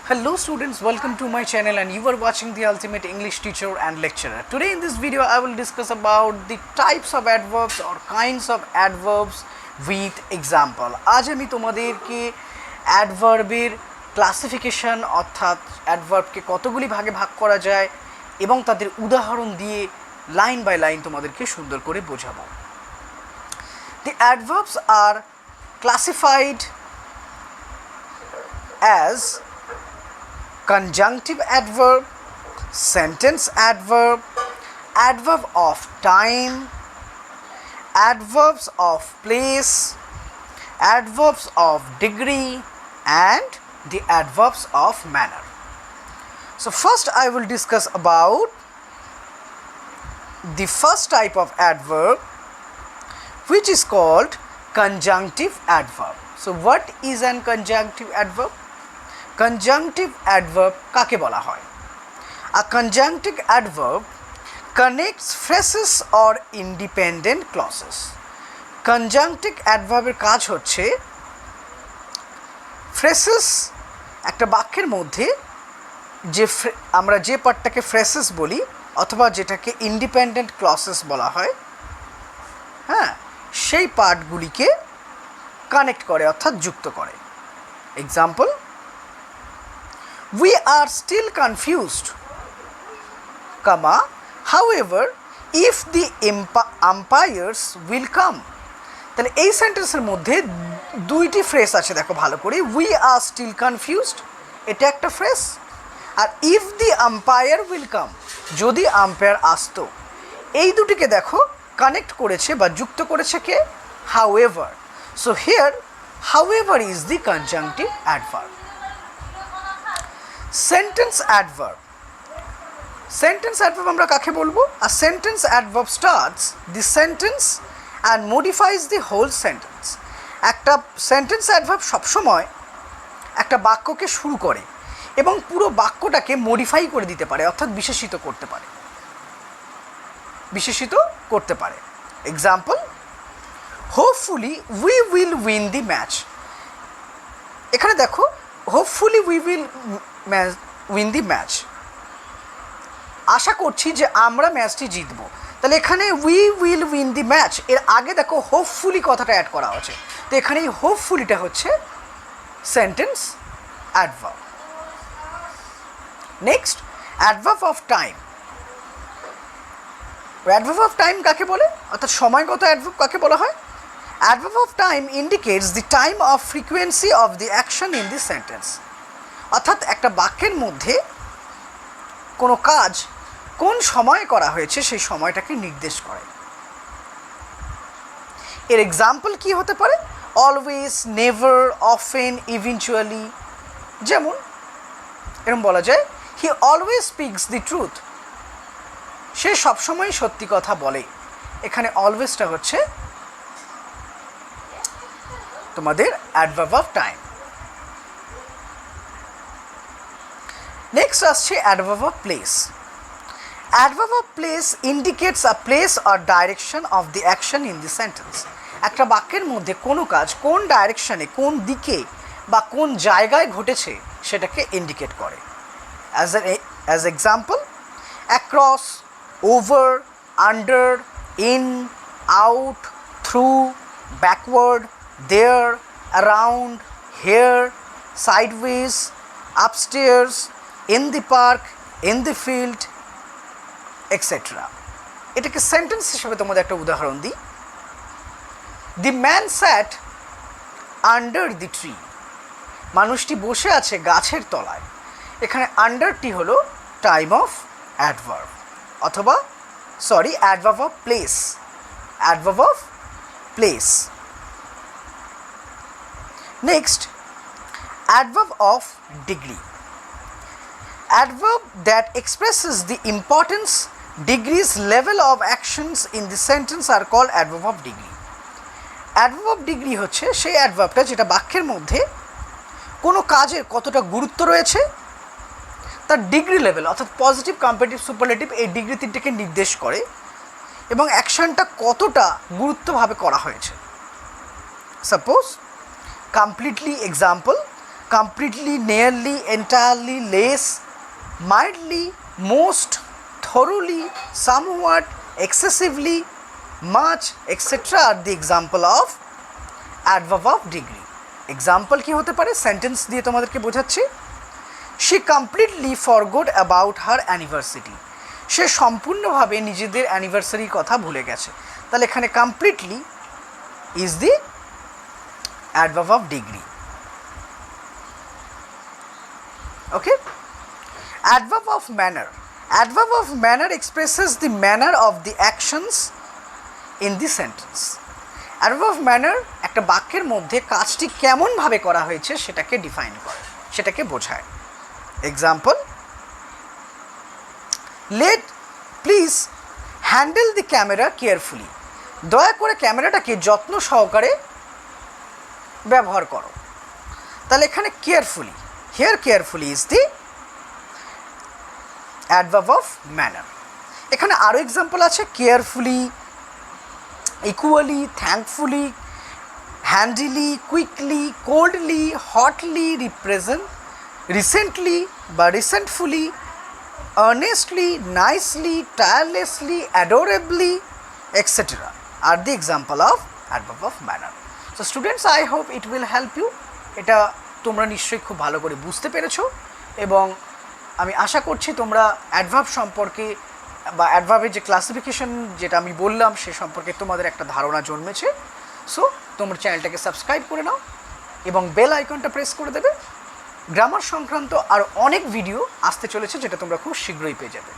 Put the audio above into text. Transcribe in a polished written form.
Hello students, welcome to my channel and you are watching the Ultimate English Teacher and Lecturer. Today in this video I will discuss about the types of adverbs or kinds of adverbs with example. আজ আমি তোমাদেরকে অ্যাডভার্বের classification অর্থাৎ অ্যাডভার্বকে কতগুলি ভাগে ভাগ করা যায় এবং তাদের উদাহরণ দিয়ে লাইন বাই লাইন তোমাদেরকে সুন্দর করে বোঝাবো। The adverbs are classified as conjunctive adverb, sentence adverb, adverb of time, adverbs of place, adverbs of degree, and the adverbs of manner. So first I will discuss about the first type of adverb, which is called conjunctive adverb. So what is an conjunctive adverb? Conjunctive adverb কাকে বলা হয়? A conjunctive adverb connects phrases or independent clauses. Conjunctive adverb এর কাজ হচ্ছে phrases একটা বাক্যের মধ্যে যে আমরা যে পার্টটাকে phrases বলি অথবা যেটাকে independent clauses বলা হয়, হ্যাঁ, সেই পার্টগুলিকে কানেক্ট করে অর্থাৎ যুক্ত করে। Example, we are still confused, comma, however if the umpires will come. তাহলে এই সেন্টেন্সের মধ্যে দুইটি ফ্রেজ আছে, দেখো ভালো করে। we are still confused এটা একটা ফ্রেজ, আর if the umpire will come যদি আম্পায়ার আসতো, এই দুটিকে দেখো কানেক্ট করেছে বা যুক্ত করেছে কে? however. So here however is the conjunctive adverb. Sentence adverb. Sentence adverb আমরা কাকে বলবো? A sentence adverb starts the sentence and modifies the whole sentence. একটা sentence adverb সবসময় একটা বাক্যকে শুরু করে এবং পুরো বাক্যটাকে মডিফাই করে দিতে পারে অর্থাৎ বিশেষিত করতে পারে। Example, hopefully we will win the match. এখানে দেখো hopefully we will win the match, আশা করছি যে আমরা ম্যাচটি জিতবো। তাহলে এখানে we will win the match এর আগে দেখো hopefully কথাটা অ্যাড করা হচ্ছে, তো এখানে এই hopefullyটা হচ্ছে sentence adverb. Next, adverb of time. Adverb of time কাকে বলে অর্থাৎ সময়গত অ্যাডভার্ব কাকে বলা হয়? Adverb of time indicates the time of frequency of the action in the sentence. অর্থাৎ একটা বাক্যের মধ্যে কোনো কাজ কোন সময়ে করা হয়েছে সেই সময়টাকে নির্দেশ করে। এর এক্সাম্পল কি হতে পারে? Always, never, often, eventually. যেমন এরকম বলা যায়, he always speaks the truth, সে সবসময় সত্যি কথা বলে। এখানে অলওয়েজটা হচ্ছে তোমাদের অ্যাডভার্ব অফ টাইম। নেক্সট আসছে adverb of place. Adverb of place indicates a place or direction of the action in the sentence. একটা বাক্যের মধ্যে কোনো কাজ কোন ডাইরেকশনে, কোন দিকে বা কোন জায়গায় ঘটেছে সেটাকে ইন্ডিকেট করে। As example, across, over, under, in, out, through, backward, there, around, here, sideways, upstairs, in the park, in the field, etc. এটাকে সেন্টেন্স হিসেবে তোমাদের একটা উদাহরণ দিই। The man sat under the tree. মানুষটি বসে আছে গাছের তলায়। এখানে আন্ডারটি হলো টাইম অফ অ্যাডভার্ব অথবা adverb of place. Adverb of place. Next, adverb of degree. Adverb that expresses the importance, degrees, level of actions in the sentence are called adverb of degree. Adverb of degree হচ্ছে সেই অ্যাডভার্বটা যেটা বাক্যের মধ্যে কোনো কাজের কতটা গুরুত্ব রয়েছে তার ডিগ্রি লেভেল অর্থাৎ পজিটিভ, কম্পারেটিভ, সুপারলেটিভ এই ডিগ্রি তিনটাকে নির্দেশ করে এবং অ্যাকশনটা কতটা গুরুত্বভাবে করা হয়েছে। Suppose, completely, example, completely, nearly, entirely, less, mildly, most, thoroughly, somewhat, excessively, much, etc. are the example of adverb of degree. Example কি হতে পারে? সেন্টেন্স দিয়ে তোমাদেরকে বোঝাচ্ছি। She completely forgot about her anniversary. সে সম্পূর্ণভাবে নিজেদের অ্যানিভার্সারির কথা ভুলে গেছে। তাহলে এখানে completely is the adverb of degree. Okay, adverb of manner. Adverb of manner expresses the manner of the actions in the sentence. Adverb of manner একটা বাক্যের মধ্যে কাজটি কেমনভাবে করা হয়েছে সেটাকে ডিফাইন করে, সেটাকে বোঝায়। Example, let please handle the camera carefully. দয়া করে ক্যামেরাটাকে যত্ন সহকারে ব্যবহার করো। তাহলে এখানে carefully, here carefully is the adverb of manner. এখানে আরও এক্সাম্পল আছে, carefully, equally, thankfully, handily, quickly, coldly, hotly, recently বা recentfully, earnestly, nicely, tirelessly, adorably, etc. are the example of adverb of manner. So students, I hope it will help you. এটা তোমরা নিশ্চয়ই খুব ভালো করে বুঝতে পেরেছো এবং আমি আশা করছি তোমরা অ্যাডভার্ব সম্পর্কে বা অ্যাডভার্বের যে ক্লাসিফিকেশন যেটা আমি বললাম সে সম্পর্কে তোমাদের একটা ধারণা জন্মেছে। সো তোমরা চ্যানেলটাকে সাবস্ক্রাইব করে নাও এবং বেল আইকনটা প্রেস করে দেবে। গ্রামার সংক্রান্ত আর অনেক ভিডিও আসতে চলেছে যেটা তোমরা খুব শীঘ্রই পেয়ে যাবে।